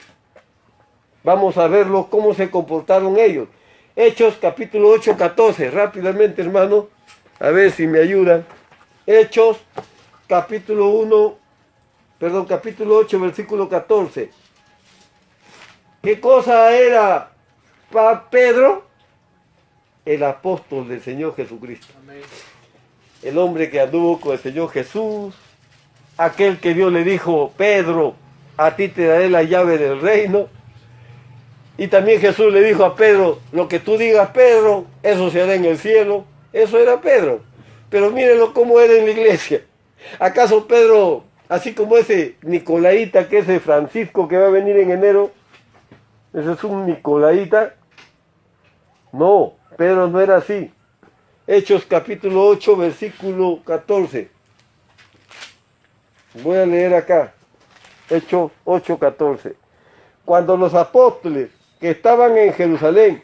Vamos a verlo cómo se comportaron ellos. Hechos capítulo 8, 14. Rápidamente, hermano, a ver si me ayudan. Hechos capítulo 8, versículo 14. ¿Qué cosa era Pedro? El apóstol del Señor Jesucristo. Amén. El hombre que anduvo con el Señor Jesús. Aquel que Dios le dijo, Pedro, a ti te daré la llave del reino. Y también Jesús le dijo a Pedro, lo que tú digas, Pedro, eso se hará en el cielo. Eso era Pedro. Pero mírenlo cómo era en la iglesia. ¿Acaso Pedro, así como ese nicolaíta, que es el Francisco que va a venir en enero, ese es un nicolaíta? No, Pedro no era así. Hechos capítulo 8, versículo 14. Voy a leer acá. Hechos 8, 14. Cuando los apóstoles que estaban en Jerusalén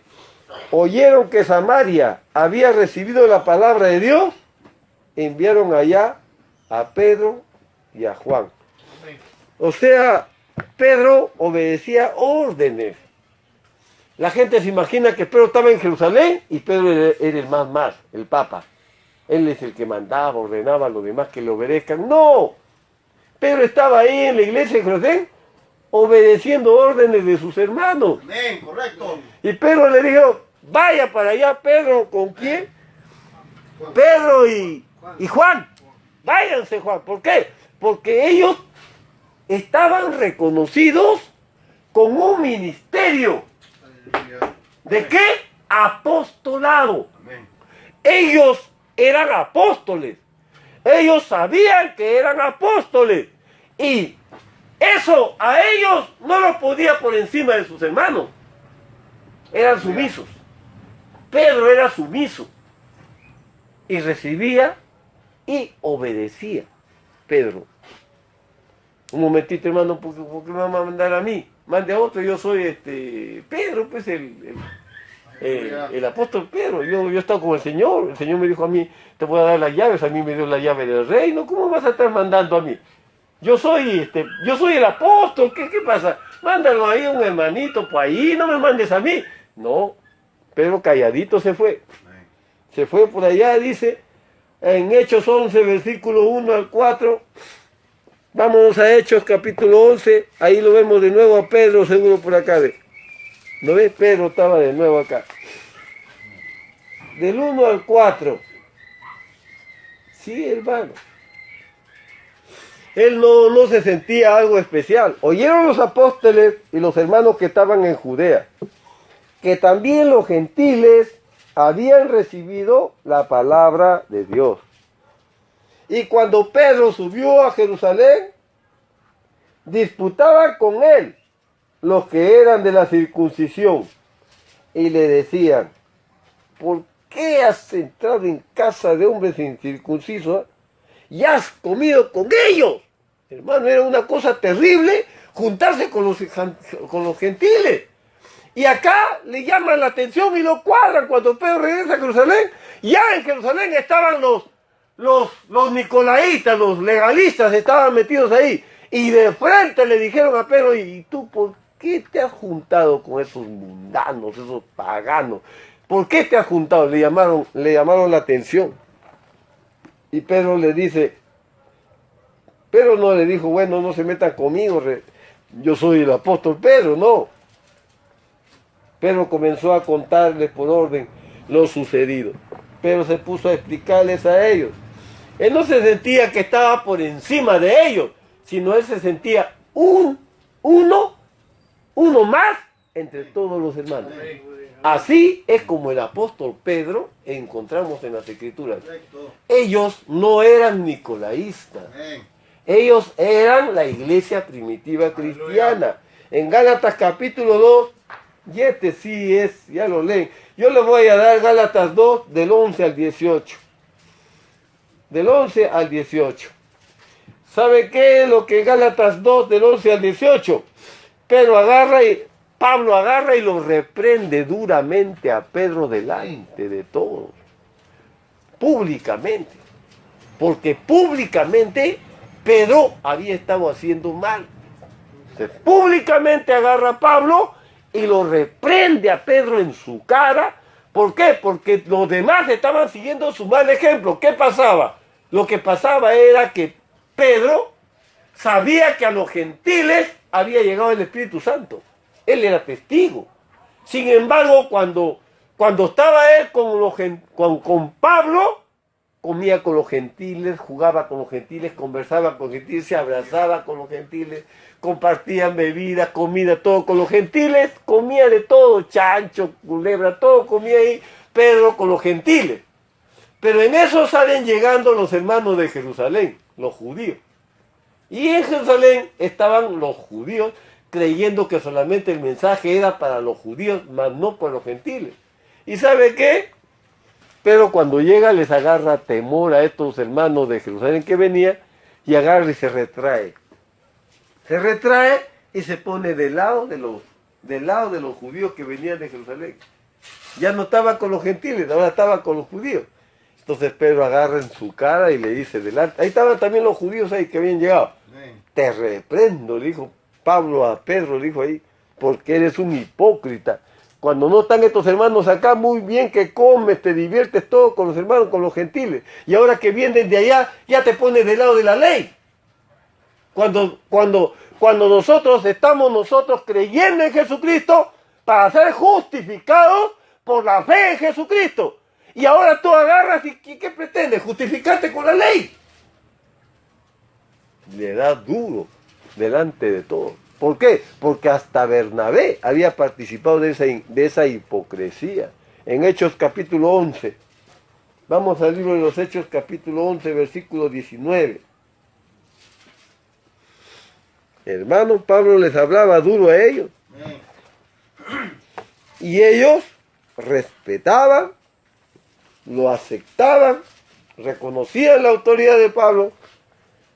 oyeron que Samaria había recibido la palabra de Dios, enviaron allá a Pedro y a Juan. O sea, Pedro obedecía órdenes. La gente se imagina que Pedro estaba en Jerusalén y Pedro era el más, el papa. Él es el que mandaba, ordenaba a los demás que le obedezcan. ¡No! Pedro estaba ahí en la iglesia de Jerusalén obedeciendo órdenes de sus hermanos. Amén, correcto. Y Pedro le dijo, vaya para allá, Pedro, ¿con quién? Pedro y Juan. Váyanse, Juan. ¿Por qué? Porque ellos estaban reconocidos con un ministerio. Aleluya. ¿De qué? Apostolado. Amén. Ellos eran apóstoles. Ellos sabían que eran apóstoles. Y eso a ellos no lo podía por encima de sus hermanos. Eran sumisos. Pedro era sumiso. Y recibía y obedecía. Pedro. Un momentito, hermano, ¿por qué me va a mandar a mí? Mande a otro, yo soy Pedro, pues el apóstol Pedro. Yo he estado con el Señor me dijo a mí, te voy a dar las llaves, a mí me dio la llave del reino. ¿Cómo vas a estar mandando a mí? Yo soy el apóstol, ¿qué pasa? Mándalo ahí a un hermanito, pues ahí no me mandes a mí. No, Pedro calladito se fue. Se fue por allá, dice, en Hechos 11, versículo 1 al 4. Vámonos a Hechos capítulo 11, ahí lo vemos de nuevo a Pedro, seguro por acá. ¿No ves? Pedro estaba de nuevo acá. Del 1 al 4. Sí, hermano. Él no se sentía algo especial. Oyeron los apóstoles y los hermanos que estaban en Judea, que también los gentiles habían recibido la palabra de Dios. Y cuando Pedro subió a Jerusalén, disputaban con él los que eran de la circuncisión y le decían: ¿por qué has entrado en casa de hombres incircuncisos y has comido con ellos? Hermano, era una cosa terrible juntarse con los gentiles. Y acá le llaman la atención y lo cuadran cuando Pedro regresa a Jerusalén. Ya en Jerusalén estaban los nicolaitas, los legalistas estaban metidos ahí. Y de frente le dijeron a Pedro: ¿y tú por qué te has juntado con esos mundanos, esos paganos? ¿Por qué te has juntado? Le llamaron la atención. Y Pedro le dice, Pedro no le dijo: bueno, no se metan conmigo, yo soy el apóstol Pedro, no. Pedro comenzó a contarles por orden lo sucedido. Pero se puso a explicarles a ellos. Él no se sentía que estaba por encima de ellos, sino él se sentía uno más entre todos los hermanos. Así es como el apóstol Pedro encontramos en las Escrituras. Ellos no eran nicolaístas. Ellos eran la iglesia primitiva cristiana. En Gálatas capítulo 2, y este sí es, ya lo leen. Yo les voy a dar Gálatas 2 del 11 al 18. Del 11 al 18. ¿Sabe qué es lo que Gálatas 2 del 11 al 18? Pablo agarra y lo reprende duramente a Pedro delante de todos. Públicamente. Porque públicamente Pedro había estado haciendo mal. Entonces, públicamente agarra a Pablo y lo reprende a Pedro en su cara. ¿Por qué? Porque los demás estaban siguiendo su mal ejemplo. ¿Qué pasaba? Lo que pasaba era que Pedro sabía que a los gentiles había llegado el Espíritu Santo. Él era testigo. Sin embargo, cuando estaba él con Pablo, comía con los gentiles, jugaba con los gentiles, conversaba con los gentiles, se abrazaba con los gentiles, compartían bebidas, comida, todo con los gentiles, comía de todo, chancho, culebra, todo comía ahí Pedro con los gentiles. Pero en eso salen llegando los hermanos de Jerusalén, los judíos. Y en Jerusalén estaban los judíos creyendo que solamente el mensaje era para los judíos, mas no para los gentiles. ¿Y sabe qué? Pero cuando llega les agarra temor a estos hermanos de Jerusalén que venía, y agarra y se retrae. Se retrae y se pone del lado de los judíos que venían de Jerusalén. Ya no estaba con los gentiles, ahora estaba con los judíos. Entonces Pedro agarra en su cara y le dice delante, ahí estaban también los judíos ahí que habían llegado. Te reprendo, le dijo Pablo a Pedro, le dijo ahí, porque eres un hipócrita. Cuando no están estos hermanos acá, muy bien que comes, te diviertes todo con los hermanos, con los gentiles. Y ahora que vienen de allá, ya te pones del lado de la ley. Cuando nosotros estamos creyendo en Jesucristo para ser justificados por la fe en Jesucristo. Y ahora tú agarras y ¿qué pretendes? Justificarte con la ley. Le da duro delante de todo. ¿Por qué? Porque hasta Bernabé había participado de esa hipocresía. En Hechos capítulo 11. Vamos al libro de los Hechos capítulo 11, versículo 19. Hermano, Pablo les hablaba duro a ellos. Y ellos respetaban, lo aceptaban, reconocían la autoridad de Pablo,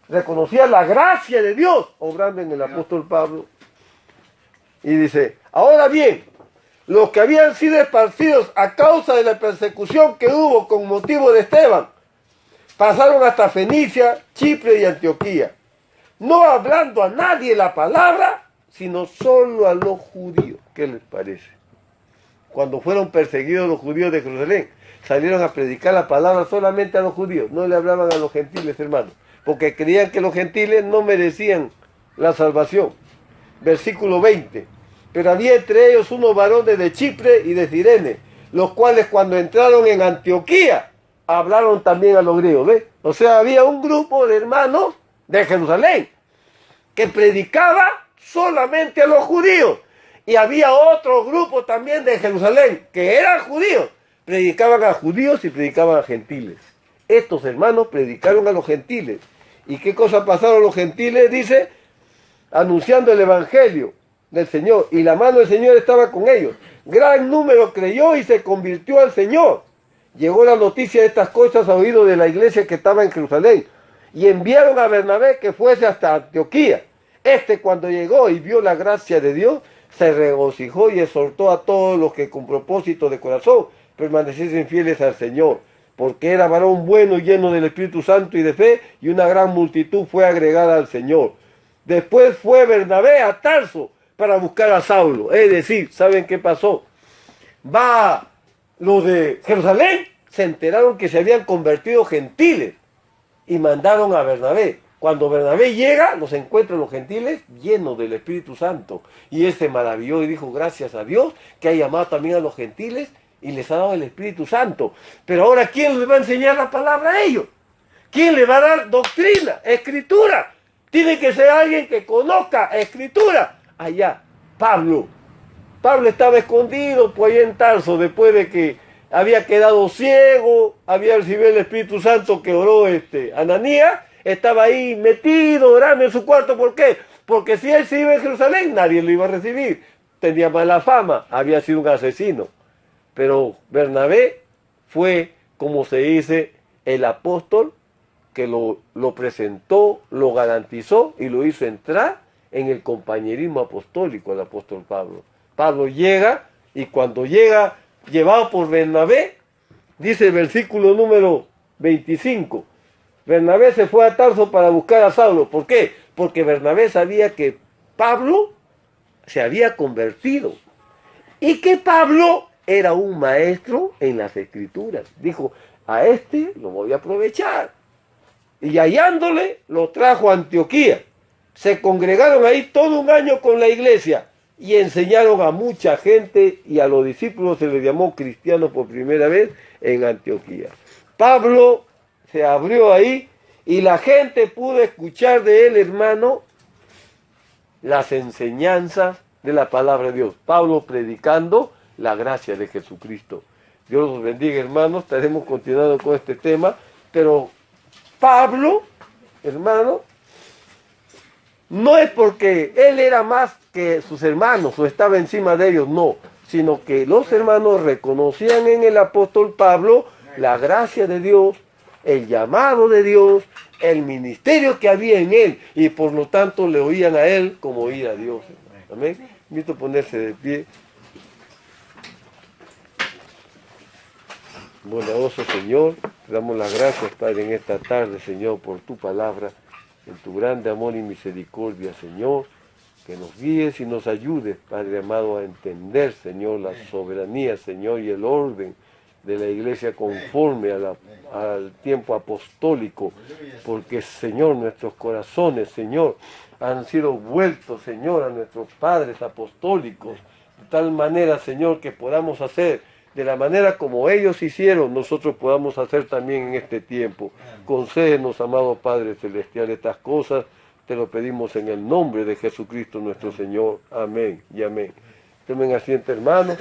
reconocían la gracia de Dios obrando en el apóstol Pablo. Y dice, ahora bien, los que habían sido esparcidos a causa de la persecución que hubo con motivo de Esteban, pasaron hasta Fenicia, Chipre y Antioquía, no hablando a nadie la palabra, sino solo a los judíos. ¿Qué les parece? Cuando fueron perseguidos los judíos de Jerusalén, salieron a predicar la palabra solamente a los judíos, no le hablaban a los gentiles, hermanos, porque creían que los gentiles no merecían la salvación. Versículo 20. Pero había entre ellos unos varones de Chipre y de Cirene, los cuales cuando entraron en Antioquía, hablaron también a los griegos. ¿Ves? O sea, había un grupo de hermanos de Jerusalén que predicaba solamente a los judíos. Y había otro grupo también de Jerusalén que eran judíos. Predicaban a judíos y predicaban a gentiles. estos hermanos predicaron a los gentiles. ¿Y qué cosa pasaron los gentiles? Dice, anunciando el evangelio del Señor, y la mano del Señor estaba con ellos. Gran número creyó y se convirtió al Señor. Llegó la noticia de estas cosas a oído de la iglesia que estaba en Jerusalén, y enviaron a Bernabé que fuese hasta Antioquía. Cuando llegó y vio la gracia de Dios, se regocijó y exhortó a todos los que con propósito de corazón permaneciesen fieles al Señor, porque era varón bueno, lleno del Espíritu Santo y de fe, y una gran multitud fue agregada al Señor. Después fue Bernabé a Tarso para buscar a Saulo. Es decir, ¿saben qué pasó? Los de Jerusalén se enteraron que se habían convertido gentiles y mandaron a Bernabé. Cuando Bernabé llega, los encuentra los gentiles llenos del Espíritu Santo. Y él se maravilló y dijo, gracias a Dios que ha llamado también a los gentiles y les ha dado el Espíritu Santo. Pero ahora, ¿quién les va a enseñar la palabra a ellos? ¿Quién les va a dar doctrina, escritura? Tiene que ser alguien que conozca escritura. Allá, Pablo. Pablo estaba escondido por allá en Tarso después de que había quedado ciego, había recibido el Espíritu Santo que oró Ananías. Estaba ahí metido, orando en su cuarto. ¿Por qué? Porque si él se iba en Jerusalén, nadie lo iba a recibir. Tenía mala fama, había sido un asesino. Pero Bernabé fue, como se dice, el apóstol que lo presentó, lo garantizó y lo hizo entrar en el compañerismo apostólico del apóstol Pablo. Pablo llega, y cuando llega, llevado por Bernabé, dice el versículo número 25, Bernabé se fue a Tarso para buscar a Saulo. ¿Por qué? Porque Bernabé sabía que Pablo se había convertido y que Pablo era un maestro en las escrituras. Dijo, a lo voy a aprovechar. Y hallándole, lo trajo a Antioquía. Se congregaron ahí todo un año con la iglesia y enseñaron a mucha gente, y a los discípulos se les llamó cristianos por primera vez en Antioquía. Pablo se abrió ahí y la gente pudo escuchar de él, hermano, las enseñanzas de la palabra de Dios. Pablo predicando la gracia de Jesucristo. Dios los bendiga, hermanos. Estaremos continuando con este tema, pero Pablo, hermano, no es porque él era más que sus hermanos o estaba encima de ellos, no, sino que los hermanos reconocían en el apóstol Pablo la gracia de Dios, el llamado de Dios, el ministerio que había en él, y por lo tanto le oían a él como oía a Dios. Amén. Invito a ponerse de pie. Bondadoso Señor, te damos las gracias, Padre, en esta tarde, Señor, por tu palabra, en tu grande amor y misericordia, Señor, que nos guíes y nos ayudes, Padre amado, a entender, Señor, la soberanía, Señor, y el orden de la iglesia conforme al tiempo apostólico, porque, Señor, nuestros corazones, Señor, han sido vueltos, Señor, a nuestros padres apostólicos, de tal manera, Señor, que podamos hacer de la manera como ellos hicieron, nosotros podamos hacer también en este tiempo. Concédenos, amado Padre Celestial, estas cosas, te lo pedimos en el nombre de Jesucristo nuestro Señor. Amén y amén. Tomen asiento, hermanos.